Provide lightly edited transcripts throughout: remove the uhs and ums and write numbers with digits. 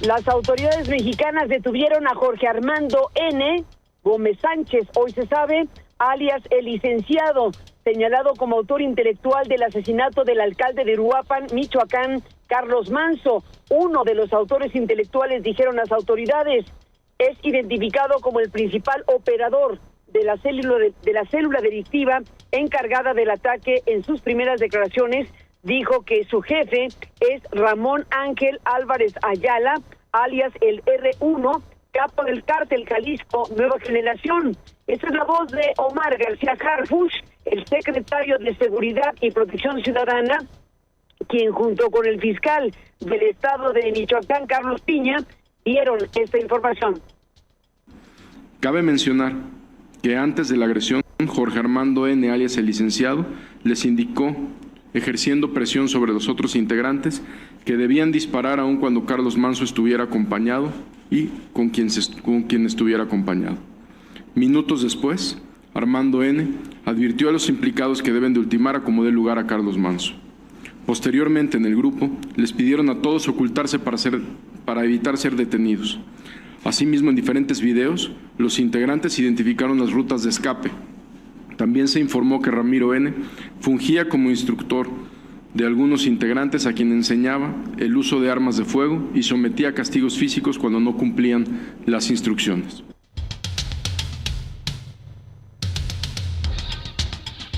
Las autoridades mexicanas detuvieron a Jorge Armando N. Gómez Sánchez, hoy se sabe, alias el licenciado, señalado como autor intelectual del asesinato del alcalde de Uruapan, Michoacán, Carlos Manso. Uno de los autores intelectuales, dijeron las autoridades, es identificado como el principal operador de la célula delictiva encargada del ataque. En sus primeras declaraciones dijo que su jefe es Ramón Ángel Álvarez Ayala, alias el R1, capo del cártel Jalisco Nueva Generación. Esa es la voz de Omar García Harfuch, el secretario de Seguridad y Protección Ciudadana, quien junto con el fiscal del estado de Michoacán, Carlos Piña, dieron esta información. Cabe mencionar que antes de la agresión, Jorge Armando N., alias el licenciado, les indicó, ejerciendo presión sobre los otros integrantes, que debían disparar aun cuando Carlos Manso estuviera acompañado y con quien estuviera acompañado. Minutos después, Armando N. advirtió a los implicados que deben de ultimar a como dé lugar a Carlos Manso. Posteriormente, en el grupo, les pidieron a todos ocultarse para evitar ser detenidos. Asimismo, en diferentes videos, los integrantes identificaron las rutas de escape. También se informó que Ramiro N. fungía como instructor de algunos integrantes a quien enseñaba el uso de armas de fuego y sometía a castigos físicos cuando no cumplían las instrucciones.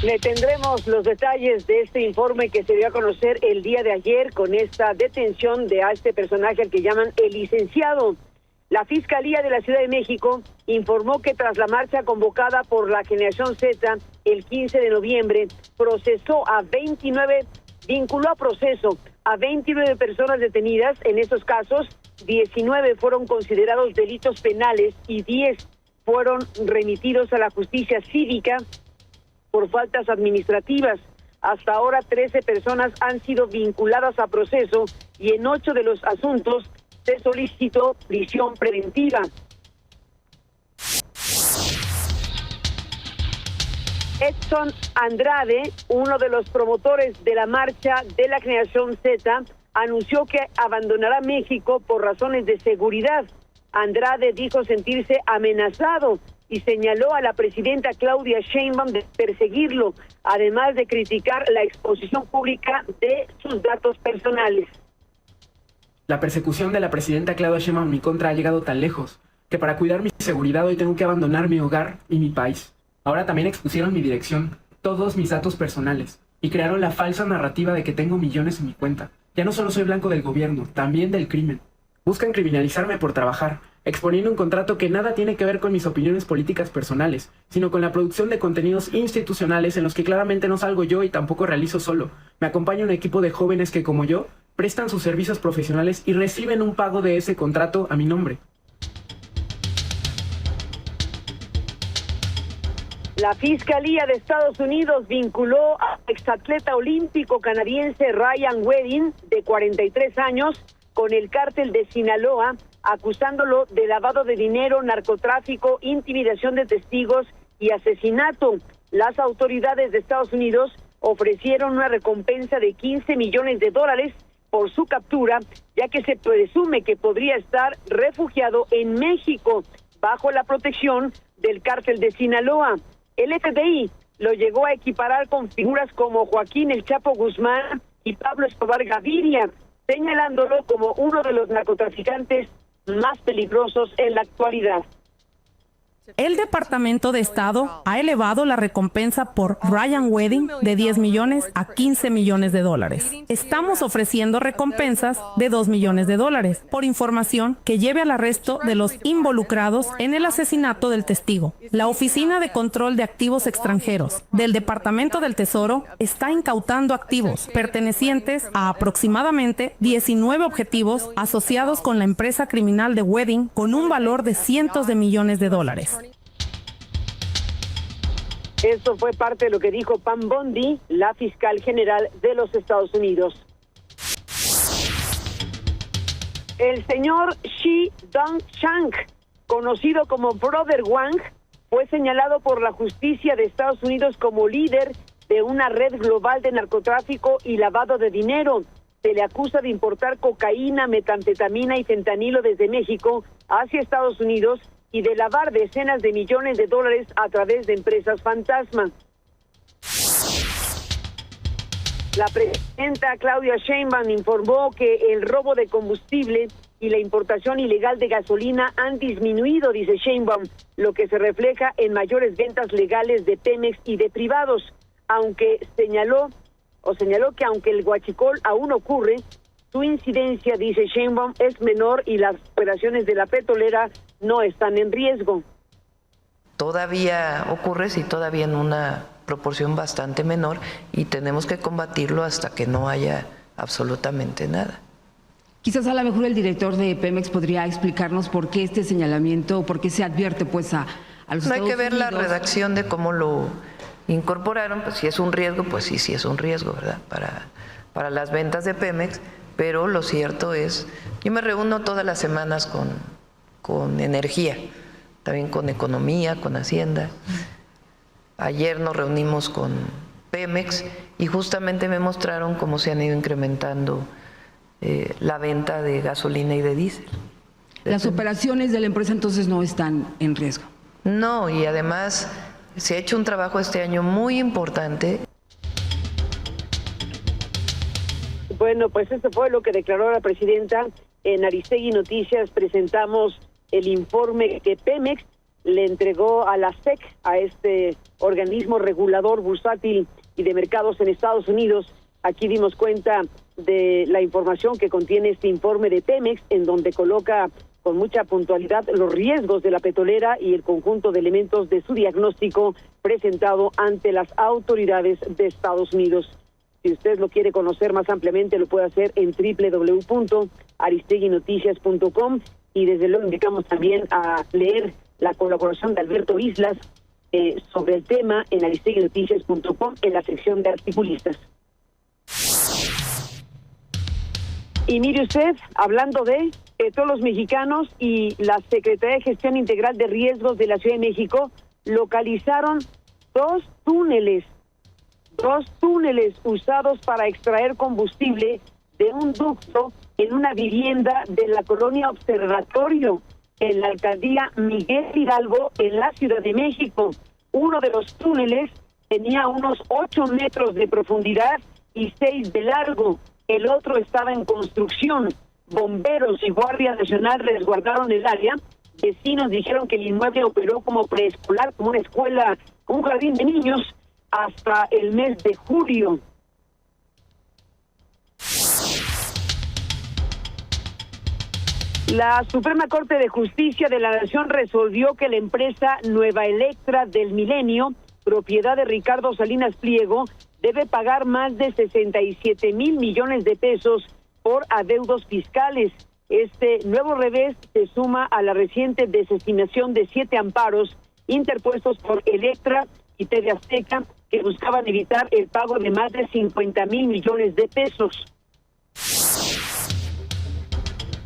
Le tendremos los detalles de este informe que se dio a conocer el día de ayer con esta detención de a este personaje al que llaman el licenciado. La Fiscalía de la Ciudad de México informó que tras la marcha convocada por la Generación Z el 15 de noviembre, vinculó a proceso a 29 personas detenidas. En esos casos, 19 fueron considerados delitos penales y 10 fueron remitidos a la justicia cívica por faltas administrativas. Hasta ahora 13 personas han sido vinculadas a proceso y en 8 de los asuntos se solicitó prisión preventiva. Edson Andrade, uno de los promotores de la marcha de la Generación Z, anunció que abandonará México por razones de seguridad. Andrade dijo sentirse amenazado y señaló a la presidenta Claudia Sheinbaum de perseguirlo, además de criticar la exposición pública de sus datos personales. La persecución de la presidenta Claudia Sheinbaum en mi contra ha llegado tan lejos que para cuidar mi seguridad hoy tengo que abandonar mi hogar y mi país. Ahora también expusieron mi dirección, todos mis datos personales, y crearon la falsa narrativa de que tengo millones en mi cuenta. Ya no solo soy blanco del gobierno, también del crimen. Buscan criminalizarme por trabajar, exponiendo un contrato que nada tiene que ver con mis opiniones políticas personales, sino con la producción de contenidos institucionales en los que claramente no salgo yo y tampoco realizo solo. Me acompaña un equipo de jóvenes que, como yo, prestan sus servicios profesionales y reciben un pago de ese contrato a mi nombre. La Fiscalía de Estados Unidos vinculó al exatleta olímpico canadiense Ryan Wedding, de 43 años, con el cártel de Sinaloa, acusándolo de lavado de dinero, narcotráfico, intimidación de testigos y asesinato. Las autoridades de Estados Unidos ofrecieron una recompensa de $15 millones por su captura, ya que se presume que podría estar refugiado en México bajo la protección del cártel de Sinaloa. El FBI lo llegó a equiparar con figuras como Joaquín El Chapo Guzmán y Pablo Escobar Gaviria, señalándolo como uno de los narcotraficantes más peligrosos en la actualidad. El Departamento de Estado ha elevado la recompensa por Ryan Wedding de $10 millones a $15 millones. Estamos ofreciendo recompensas de $2 millones por información que lleve al arresto de los involucrados en el asesinato del testigo. La Oficina de Control de Activos Extranjeros del Departamento del Tesoro está incautando activos pertenecientes a aproximadamente 19 objetivos asociados con la empresa criminal de Wedding con un valor de cientos de millones de dólares. Esto fue parte de lo que dijo Pam Bondi, la fiscal general de los Estados Unidos. El señor Shi Dong-chang, conocido como Brother Wang, fue señalado por la justicia de Estados Unidos como líder de una red global de narcotráfico y lavado de dinero. se le acusa de importar cocaína, metanfetamina y fentanilo desde México hacia Estados Unidos y de lavar decenas de millones de dólares a través de empresas fantasma. La presidenta Claudia Sheinbaum informó que el robo de combustible y la importación ilegal de gasolina han disminuido, dice Sheinbaum, lo que se refleja en mayores ventas legales de Pemex y de privados, aunque señaló que aunque el huachicol aún ocurre, su incidencia, dice Sheinbaum, es menor y las operaciones de la petrolera no están en riesgo. Todavía ocurre, sí, todavía en una proporción bastante menor, y tenemos que combatirlo hasta que no haya absolutamente nada. Quizás a lo mejor el director de Pemex podría explicarnos por qué este señalamiento, por qué se advierte pues a los Estados Unidos. No hay que ver la redacción de cómo lo incorporaron, pues si es un riesgo, pues sí es un riesgo, ¿verdad? Para las ventas de Pemex, pero lo cierto es, yo me reúno todas las semanas con energía, también con economía, con Hacienda. Ayer nos reunimos con Pemex y justamente me mostraron cómo se han ido incrementando la venta de gasolina y de diésel. Las operaciones de la empresa entonces no están en riesgo. No, y además se ha hecho un trabajo este año muy importante. Bueno, pues esto fue lo que declaró la presidenta. En Aristegui Noticias presentamos el informe que Pemex le entregó a la SEC, a este organismo regulador bursátil y de mercados en Estados Unidos. Aquí dimos cuenta de la información que contiene este informe de Pemex, en donde coloca con mucha puntualidad los riesgos de la petrolera y el conjunto de elementos de su diagnóstico presentado ante las autoridades de Estados Unidos. Si usted lo quiere conocer más ampliamente, lo puede hacer en www.aristeguinoticias.com, y desde luego invitamos también a leer la colaboración de Alberto Islas sobre el tema en aristeguinoticias.com en la sección de articulistas. Y mire usted, hablando de Petróleos Mexicanos y la Secretaría de Gestión Integral de Riesgos de la Ciudad de México localizaron dos túneles usados para extraer combustible de un ducto en una vivienda de la colonia Observatorio en la alcaldía Miguel Hidalgo en la Ciudad de México. Uno de los túneles tenía unos 8 metros de profundidad y 6 de largo. El otro estaba en construcción. Bomberos y Guardia Nacional resguardaron el área. Vecinos dijeron que el inmueble operó como preescolar, como una escuela, como un jardín de niños, hasta el mes de julio. La Suprema Corte de Justicia de la Nación resolvió que la empresa Nueva Electra del Milenio, propiedad de Ricardo Salinas Pliego, debe pagar más de 67 mil millones de pesos por adeudos fiscales. Este nuevo revés se suma a la reciente desestimación de 7 amparos interpuestos por Electra y TV Azteca, que buscaban evitar el pago de más de 50 mil millones de pesos.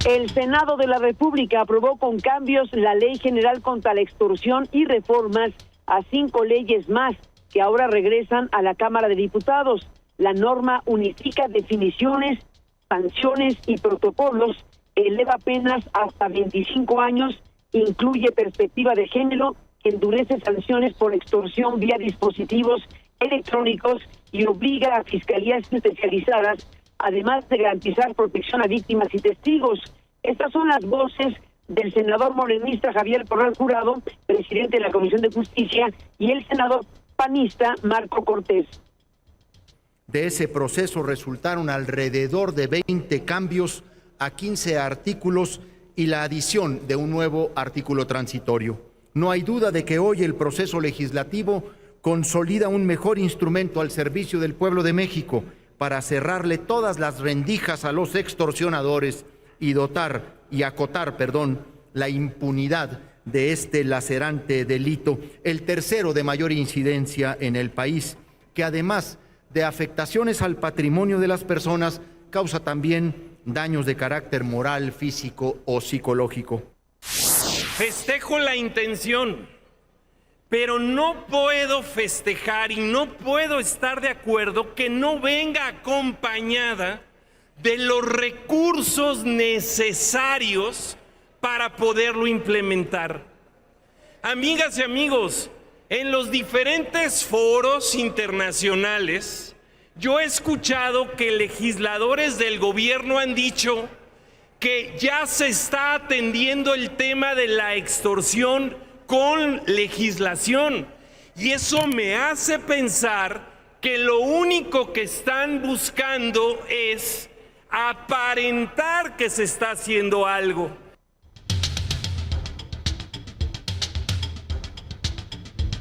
El Senado de la República aprobó con cambios la Ley General contra la Extorsión y reformas a 5 leyes más que ahora regresan a la Cámara de Diputados. La norma unifica definiciones, sanciones y protocolos, eleva penas hasta 25 años, incluye perspectiva de género, endurece sanciones por extorsión vía dispositivos electrónicos y obliga a fiscalías especializadas, además de garantizar protección a víctimas y testigos. Estas son las voces del senador morenista Javier Corral Jurado, presidente de la Comisión de Justicia, y el senador panista Marco Cortés. De ese proceso resultaron alrededor de 20 cambios a 15 artículos y la adición de un nuevo artículo transitorio. No hay duda de que hoy el proceso legislativo consolida un mejor instrumento al servicio del pueblo de México para cerrarle todas las rendijas a los extorsionadores y acotar la impunidad de este lacerante delito, el tercero de mayor incidencia en el país, que además de afectaciones al patrimonio de las personas, causa también daños de carácter moral, físico o psicológico. Festejo la intención, pero no puedo festejar y no puedo estar de acuerdo que no venga acompañada de los recursos necesarios para poderlo implementar. Amigas y amigos, en los diferentes foros internacionales, yo he escuchado que legisladores del gobierno han dicho que ya se está atendiendo el tema de la extorsión con legislación. Y eso me hace pensar que lo único que están buscando es aparentar que se está haciendo algo.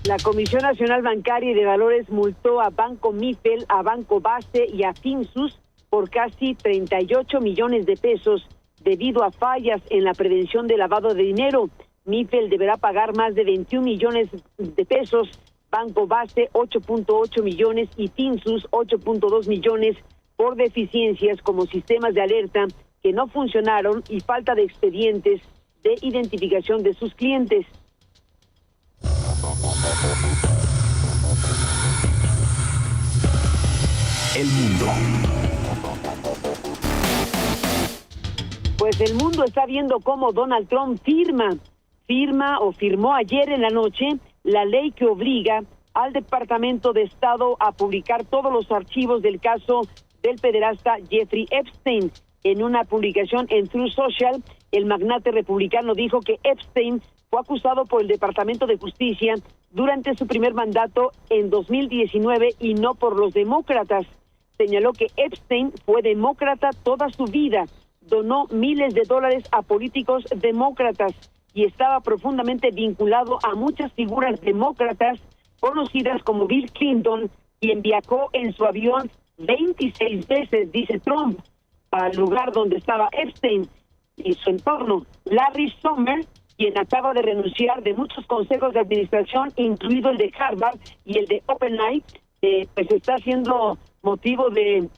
La Comisión Nacional Bancaria y de Valores multó a Banco Mifel, a Banco Base y a Finsus por casi 38 millones de pesos debido a fallas en la prevención de lavado de dinero. Mifel deberá pagar más de 21 millones de pesos, Banco Base 8.8 millones y Finsus 8.2 millones por deficiencias como sistemas de alerta que no funcionaron y falta de expedientes de identificación de sus clientes. El mundo. Pues el mundo está viendo cómo Donald Trump firmó ayer en la noche la ley que obliga al Departamento de Estado a publicar todos los archivos del caso del pederasta Jeffrey Epstein. En una publicación en Truth Social, el magnate republicano dijo que Epstein fue acusado por el Departamento de Justicia durante su primer mandato en 2019 y no por los demócratas. Señaló que Epstein fue demócrata toda su vida, donó miles de dólares a políticos demócratas y estaba profundamente vinculado a muchas figuras demócratas conocidas como Bill Clinton, quien viajó en su avión 26 veces, dice Trump, al lugar donde estaba Epstein y su entorno. Larry Summers, quien acaba de renunciar de muchos consejos de administración, incluido el de Harvard y el de OpenAI, pues está siendo motivo de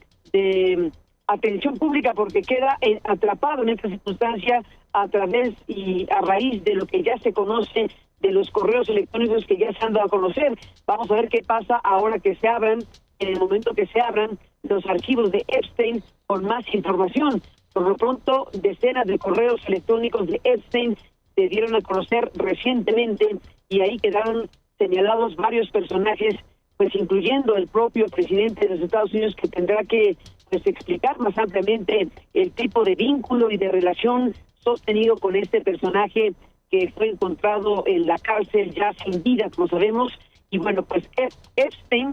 atención pública porque queda atrapado en esta circunstancia a través y a raíz de lo que ya se conoce de los correos electrónicos que ya se han dado a conocer. Vamos a ver qué pasa ahora que se abran, en el momento que se abran los archivos de Epstein con más información. Por lo pronto, decenas de correos electrónicos de Epstein se dieron a conocer recientemente y ahí quedaron señalados varios personajes, pues incluyendo el propio presidente de los Estados Unidos, que tendrá que pues explicar más ampliamente el tipo de vínculo y de relación sostenido con este personaje que fue encontrado en la cárcel ya sin vida, como sabemos. Y bueno, pues Epstein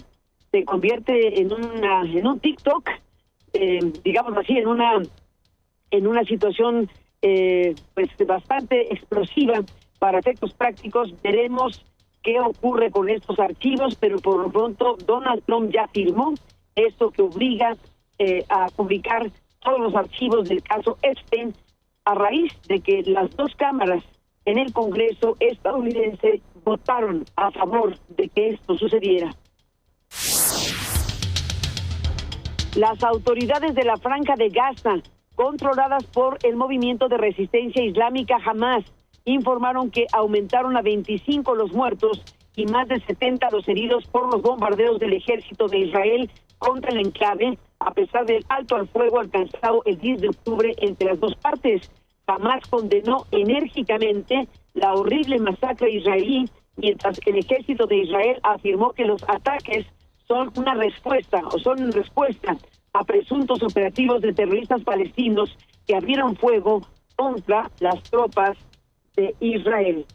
se convierte en un TikTok, digamos así, en una situación pues bastante explosiva. Para efectos prácticos veremos qué ocurre con estos archivos, pero por lo pronto Donald Trump ya firmó esto que obliga a publicar todos los archivos del caso Epstein a raíz de que las dos cámaras en el Congreso estadounidense votaron a favor de que esto sucediera. Las autoridades de la Franja de Gaza, controladas por el movimiento de resistencia islámica Hamas, informaron que aumentaron a 25 los muertos y más de 70 los heridos por los bombardeos del ejército de Israel contra el enclave, a pesar del alto al fuego alcanzado el 10 de octubre entre las dos partes. Hamas condenó enérgicamente la horrible masacre israelí, mientras que el ejército de Israel afirmó que los ataques son en respuesta a presuntos operativos de terroristas palestinos que abrieron fuego contra las tropas de Israel.